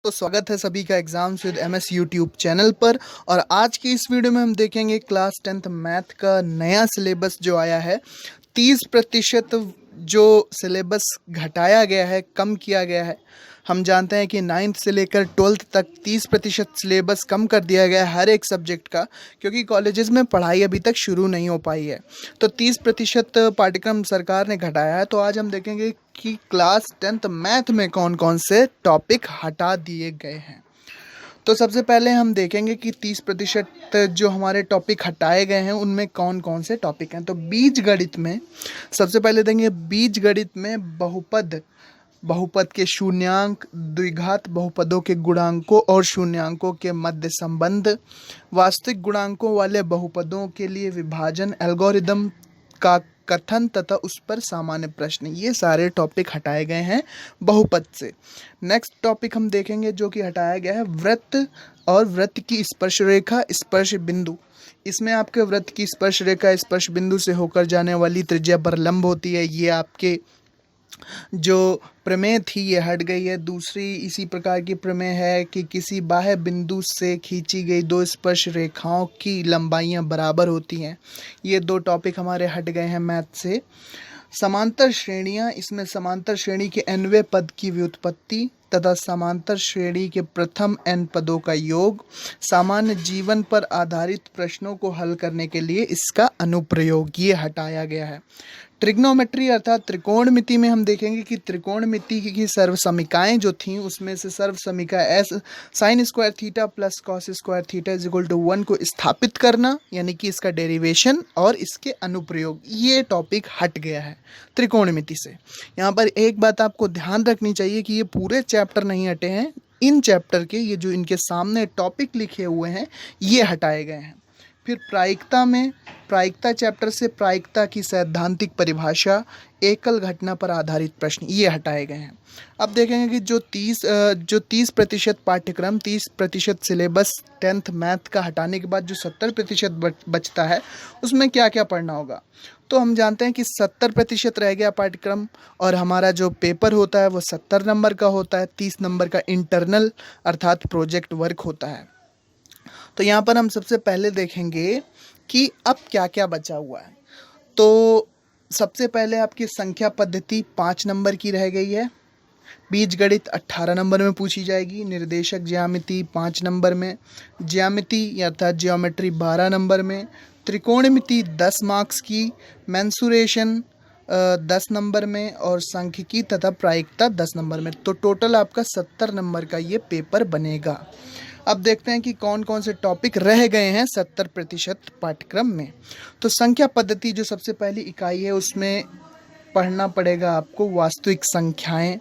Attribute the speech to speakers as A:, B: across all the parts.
A: तो स्वागत है सभी का exams with MS YouTube channel पर। और आज की इस वीडियो में हम देखेंगे क्लास 10th मैथ का नया सिलेबस जो आया है। 30% जो सिलेबस घटाया गया है, कम किया गया है। हम जानते हैं कि 9th से लेकर 12th तक 30% सिलेबस कम कर दिया गया है हर एक सब्जेक्ट का, क्योंकि कॉलेजेस में पढ़ाई अभी तक शुरू नहीं हो पाई है। तो 30% पाठ्यक्रम सरकार ने घटाया है। तो आज हम देखेंगे कि क्लास 10th मैथ में कौन कौन से टॉपिक हटा दिए गए हैं। तो सबसे पहले हम देखेंगे कि 30% जो हमारे टॉपिक हटाए गए हैं उनमें कौन कौन से टॉपिक हैं। तो बीजगणित में सबसे पहले देंगे, बीजगणित में बहुपद के शून्यांक, द्विघात बहुपदों के गुणांकों और शून्यांकों के मध्य संबंध, वास्तविक गुणांकों वाले बहुपदों के लिए विभाजन एल्गोरिदम का कथन तथा उस पर सामान्य प्रश्न, ये सारे टॉपिक हटाए गए हैं बहुपद से। नेक्स्ट टॉपिक हम देखेंगे जो कि हटाया गया है वृत्त और वृत्त की स्पर्श रेखा, स्पर्श बिंदु। इसमें आपके वृत्त की स्पर्श रेखा स्पर्श बिंदु से होकर जाने वाली त्रिज्या पर लंब होती है। ये आपके जो प्रमेय थी ये हट गई है। दूसरी इसी प्रकार की प्रमेय है कि किसी बाह्य बिंदु से खींची गई दो स्पर्श रेखाओं की लंबाइयां बराबर होती हैं। ये दो टॉपिक हमारे हट गए हैं मैथ से। समांतर श्रेणियां, इसमें समांतर श्रेणी के nवें पद की व्युत्पत्ति तथा समांतर श्रेणी के प्रथम n पदों का योग, सामान्य जीवन पर आधारित प्रश्नों को हल करने के लिए इसका अनुप्रयोग, ये हटाया गया है। ट्रिग्नोमेट्री अर्थात त्रिकोणमिति में हम देखेंगे कि त्रिकोणमिति की सर्व समीकाएं जो थीं उसमें से सर्व समीका एस sine square theta plus cos square theta is equal to 1 को स्थापित करना, यानी कि इसका डेरिवेशन और इसके अनुप्रयोग, ये टॉपिक हट गया है त्रिकोणमिति से। यहाँ पर एक बात आपको ध्यान रखनी चाहिए कि ये पूरे चैप्टर नहीं हटे हैं, इन चैप्टर के ये जो इनके सामने टॉपिक लिखे हुए हैं ये हटाए गए हैं। फिर प्रायिकता में, प्रायिकता चैप्टर से प्रायिकता की सैद्धांतिक परिभाषा, एकल घटना पर आधारित प्रश्न, ये हटाए गए हैं। अब देखेंगे कि जो 30% पाठ्यक्रम, 30% सिलेबस 10th मैथ का हटाने के बाद जो 70% बचता है उसमें क्या क्या पढ़ना होगा। तो हम जानते हैं कि 70% रह गया पाठ्यक्रम और हमारा जो पेपर होता है वो 70 नंबर का होता है। 30 नंबर का इंटरनल अर्थात प्रोजेक्ट वर्क होता है। तो यहाँ पर हम सबसे पहले देखेंगे कि अब क्या क्या बचा हुआ है। तो सबसे पहले आपकी संख्या पद्धति 5 नंबर की रह गई है। बीजगणित 18 नंबर में पूछी जाएगी। निर्देशक ज्यामिति 5 नंबर में। ज्यामिति अर्थात ज्योमेट्री 12 नंबर में। त्रिकोणमिति 10 मार्क्स की। मेंसुरेशन 10 नंबर में और सांख्यिकी तथा प्रायिकता 10 नंबर में। तो टोटल आपका 70 नंबर का ये पेपर बनेगा। अब देखते हैं कि कौन कौन से टॉपिक रह गए हैं 70% पाठ्यक्रम में। तो संख्या पद्धति जो सबसे पहली इकाई है उसमें पढ़ना पड़ेगा आपको वास्तविक संख्याएं।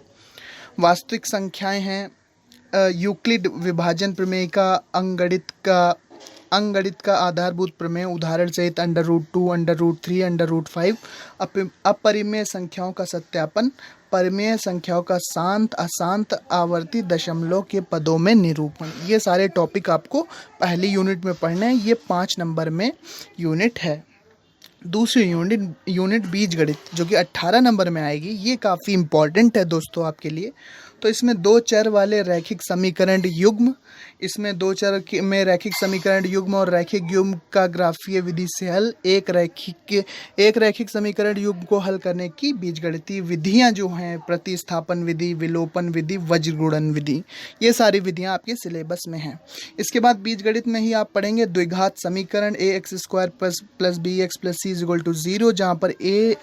A: वास्तविक संख्याएं हैं यूक्लिड विभाजन प्रमेय का, अंगगणित का आधारभूत प्रमेय उदाहरण सहित √2, √3, √5, अपरिमेय संख्याओं का सत्यापन, परिमेय संख्याओं का शांत अशांत आवर्ती दशमलव के पदों में निरूपण, ये सारे टॉपिक आपको पहली यूनिट में पढ़ने हैं। ये 5 नंबर में यूनिट है। दूसरी यूनिट बीजगणित जो कि 18 नंबर में आएगी, ये काफ़ी इम्पॉर्टेंट है दोस्तों आपके लिए। तो इसमें 2 चर वाले रैखिक समीकरण युग्म, इसमें 2 चर में रैखिक समीकरण युग्म और रैखिक युग्म का ग्राफीय विधि से हल, एक रैखिक समीकरण युग्म को हल करने की बीजगणितीय विधियां जो हैं प्रतिस्थापन विधि, विलोपन विधि, वज्रगुणन विधि, ये सारी विधियां आपके सिलेबस में हैं। इसके बाद बीजगणित में ही आप पढ़ेंगे द्विघात समीकरण ax² + bx + c = 0, जहाँ पर a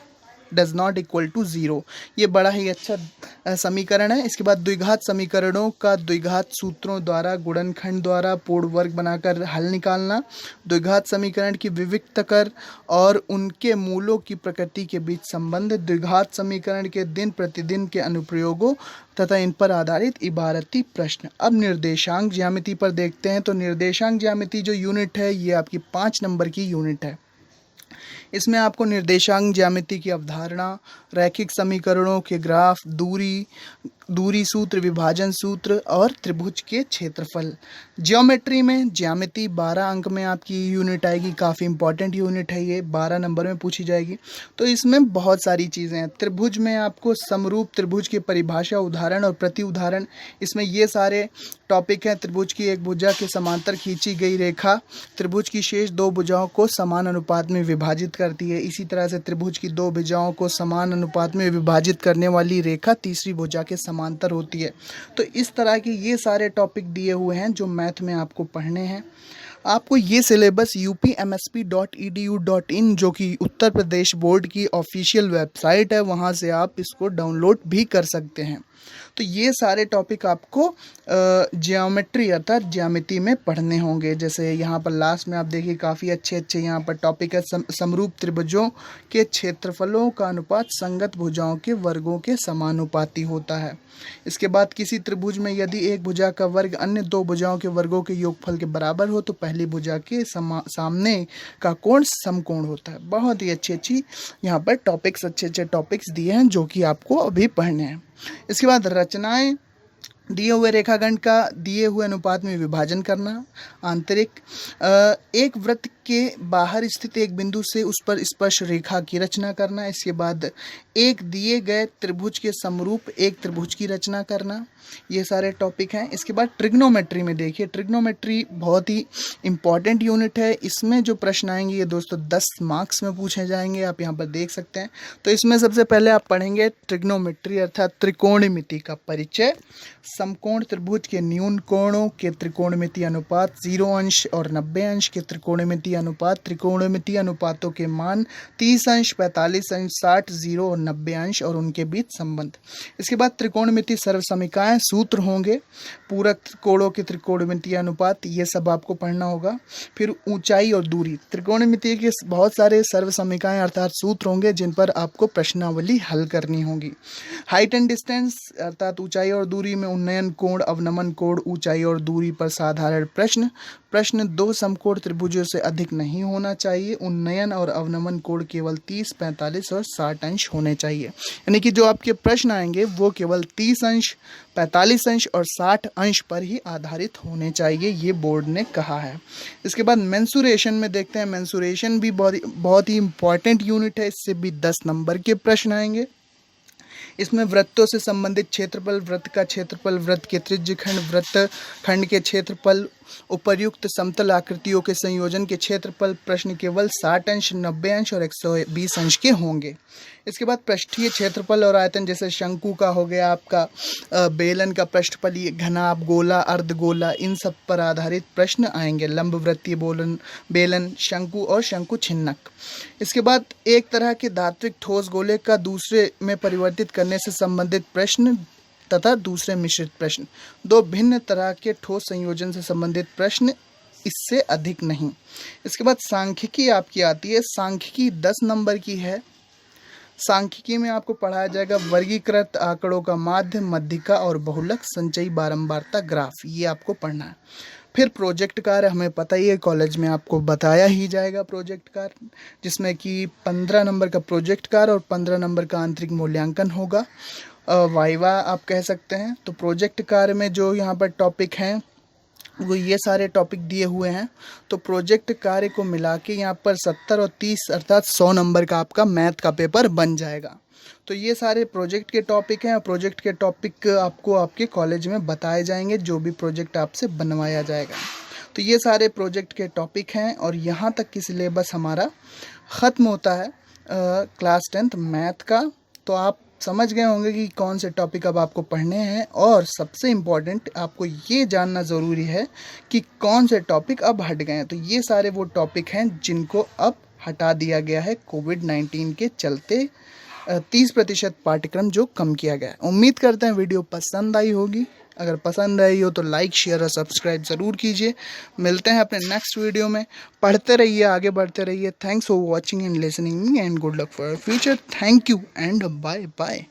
A: does not equal to 0, ये बड़ा ही अच्छा समीकरण है। इसके बाद द्विघात समीकरणों का द्विघात सूत्रों द्वारा गुणनखंड द्वारा पूर्ण वर्ग बनाकर हल निकालना, द्विघात समीकरण की विविक्त कर और उनके मूलों की प्रकृति के बीच संबंध, द्विघात समीकरण के दिन प्रतिदिन के अनुप्रयोगों तथा इन पर आधारित इबारती प्रश्न। अब निर्देशांक ज्यामिति पर देखते हैं। तो निर्देशांक ज्यामिति जो यूनिट है ये आपकी 5 नंबर की यूनिट है। इसमें आपको निर्देशांक ज्यामिति की अवधारणा, रैखिक समीकरणों के ग्राफ, दूरी सूत्र, विभाजन सूत्र और त्रिभुज के क्षेत्रफल। ज्योमेट्री में ज्यामिति 12 अंक में आपकी यूनिट आएगी, काफ़ी इंपॉर्टेंट यूनिट है ये, 12 नंबर में पूछी जाएगी। तो इसमें बहुत सारी चीज़ें हैं। त्रिभुज में आपको समरूप त्रिभुज की परिभाषा, उदाहरण और प्रति उदाहरण, इसमें ये सारे टॉपिक हैं। त्रिभुज की एक भुजा के समांतर खींची गई रेखा त्रिभुज की शेष दो भुजाओं को समान अनुपात में विभाजित करती है। इसी तरह से त्रिभुज की दो भुजाओं को समान अनुपात में विभाजित करने वाली रेखा तीसरी भुजा के समांतर होती है। तो इस तरह के ये सारे टॉपिक दिए हुए हैं जो मैथ में आपको पढ़ने हैं। आपको ये सिलेबस upmsp.edu.in जो कि उत्तर प्रदेश बोर्ड की ऑफिशियल वेबसाइट है, वहाँ से आप इसको डाउनलोड भी कर सकते हैं। तो ये सारे टॉपिक आपको ज्योमेट्री अर्थात ज्यामिति में पढ़ने होंगे। जैसे यहाँ पर लास्ट में आप देखिए काफ़ी अच्छे यहाँ पर टॉपिक है। समरूप त्रिभुजों के क्षेत्रफलों का अनुपात संगत भुजाओं के वर्गों के समानुपाती होता है। इसके बाद किसी त्रिभुज में यदि एक भुजा का वर्ग अन्य दो भुजाओं के वर्गों के योगफल के बराबर हो तो पहली भुजा के सामने का कोण समकोण होता है। बहुत ही अच्छी यहाँ पर टॉपिक्स, अच्छे टॉपिक्स दिए हैं जो कि आपको अभी पढ़ने हैं। इसके बाद रचनाएं, दिए हुए रेखाखंड का दिए हुए अनुपात में विभाजन करना, आंतरिक, एक वृत्त के बाहर स्थित एक बिंदु से उस पर स्पर्श रेखा की रचना करना। इसके बाद एक दिए गए त्रिभुज के समरूप एक त्रिभुज की रचना करना, ये सारे टॉपिक हैं। इसके बाद ट्रिग्नोमेट्री में देखिए, ट्रिग्नोमेट्री बहुत ही इंपॉर्टेंट यूनिट है। इसमें जो प्रश्न आएंगे ये दोस्तों 10 मार्क्स में पूछे जाएंगे, आप यहाँ पर देख सकते हैं। तो इसमें सबसे पहले आप पढ़ेंगे ट्रिग्नोमेट्री अर्थात त्रिकोणमिति का परिचय, समकोण त्रिभुज के न्यून कोणों के त्रिकोणमिति अनुपात, 0 अंश और 90 अंश के त्रिकोणमिति अनुपात, त्रिकोणमिति अनुपातों के मान, 30 अंश, 45 अंश, 60, 0 और 90 अंश और उनके बीच संबंध। इसके बाद त्रिकोणमिति सर्वसमीकाएं, सूत्र होंगे, पूरक कोणों के त्रिकोणमिति अनुपात, ये सब आपको पढ़ना होगा। फिर ऊंचाई और दूरी, त्रिकोणमिति के बहुत सारे सर्वसमीकाएं अर्थात सूत्र होंगे जिन पर आपको प्रश्नावली हल करनी होगी। हाइट एंड डिस्टेंस अर्थात ऊंचाई और दूरी में उन्नयन कोण, अवनमन कोण, ऊंचाई और दूरी पर साधारण प्रश्न, दो समकोण त्रिभुजों से अधिक नहीं होना चाहिए, उन्नयन और अवनमन कोण केवल 30, 45 और 60 अंश होने चाहिए। यानी कि जो आपके प्रश्न आएंगे वो केवल 30 अंश, 45 अंश और 60 अंश पर ही आधारित होने चाहिए, ये बोर्ड ने कहा है। इसके बाद मेंसुरेशन में देखते हैं। मेंसुरेशन भी बहुत ही इंपॉर्टेंट यूनिट है, इससे भी 10 नंबर के प्रश्न आएंगे। इसमें वृत्तों से संबंधित क्षेत्रफल, वृत्त का क्षेत्रफल, वृत्त के त्रिज्यखंड, वृत्त खंड के क्षेत्रफल, उपर्युक्त समतल आकृतियों के संयोजन के क्षेत्रफल, प्रश्न केवल 60 अंश, 90 अंश और 120 अंश के होंगे। इसके बाद पृष्ठीय क्षेत्रफल और आयतन, जैसे शंकु का हो गया आपका, बेलन का पृष्ठफल, घनाभ, गोला, अर्धगोला, इन सब पर आधारित प्रश्न आएंगे। लंबवृत्तीय बेलन, शंकु और शंकु छिन्नक। इसके बाद एक तरह के धात्विक ठोस गोले का दूसरे में परिवर्तित करने से संबंधित प्रश्न तथा दूसरे मिश्रित प्रश्न, दो भिन्न तरह के ठोस संयोजन से संबंधित प्रश्न, इससे अधिक नहीं। इसके बाद सांख्यिकी आपकी आती है। सांख्यिकी 10 नंबर की है। सांख्यिकी में आपको पढ़ाया जाएगा वर्गीकृत आंकड़ों का माध्य, मध्यिका और बहुलक, संचयी बारंबारता, ग्राफ, ये आपको पढ़ना है। फिर प्रोजेक्ट कार्य, हमें पता ही है कॉलेज में आपको बताया ही जाएगा प्रोजेक्ट कार्य, जिसमें कि 15 नंबर का प्रोजेक्ट कार्य और 15 नंबर का आंतरिक मूल्यांकन होगा, वाइवा आप कह सकते हैं। तो प्रोजेक्ट कार्य में जो यहाँ पर टॉपिक हैं वो ये सारे टॉपिक दिए हुए हैं। तो प्रोजेक्ट कार्य को मिला के यहाँ पर 70 और 30 अर्थात 100 नंबर का आपका मैथ का पेपर बन जाएगा। तो ये सारे प्रोजेक्ट के टॉपिक हैं। प्रोजेक्ट के टॉपिक आपको आपके कॉलेज में बताए जाएंगे, जो भी प्रोजेक्ट आपसे बनवाया जाएगा। तो ये सारे प्रोजेक्ट के टॉपिक हैं और यहाँ तक की सिलेबस हमारा ख़त्म होता है क्लास 10th मैथ का। तो आप समझ गए होंगे कि कौन से टॉपिक अब आपको पढ़ने हैं, और सबसे इम्पॉर्टेंट आपको ये जानना ज़रूरी है कि कौन से टॉपिक अब हट गए हैं। तो ये सारे वो टॉपिक हैं जिनको अब हटा दिया गया है कोविड-19 के चलते। 30% पाठ्यक्रम जो कम किया गया है। उम्मीद करते हैं वीडियो पसंद आई होगी। अगर पसंद आई हो तो लाइक, शेयर और सब्सक्राइब ज़रूर कीजिए। मिलते हैं अपने नेक्स्ट वीडियो में। पढ़ते रहिए, आगे बढ़ते रहिए। Thanks for watching and listening me and good luck for future. Thank you and bye bye.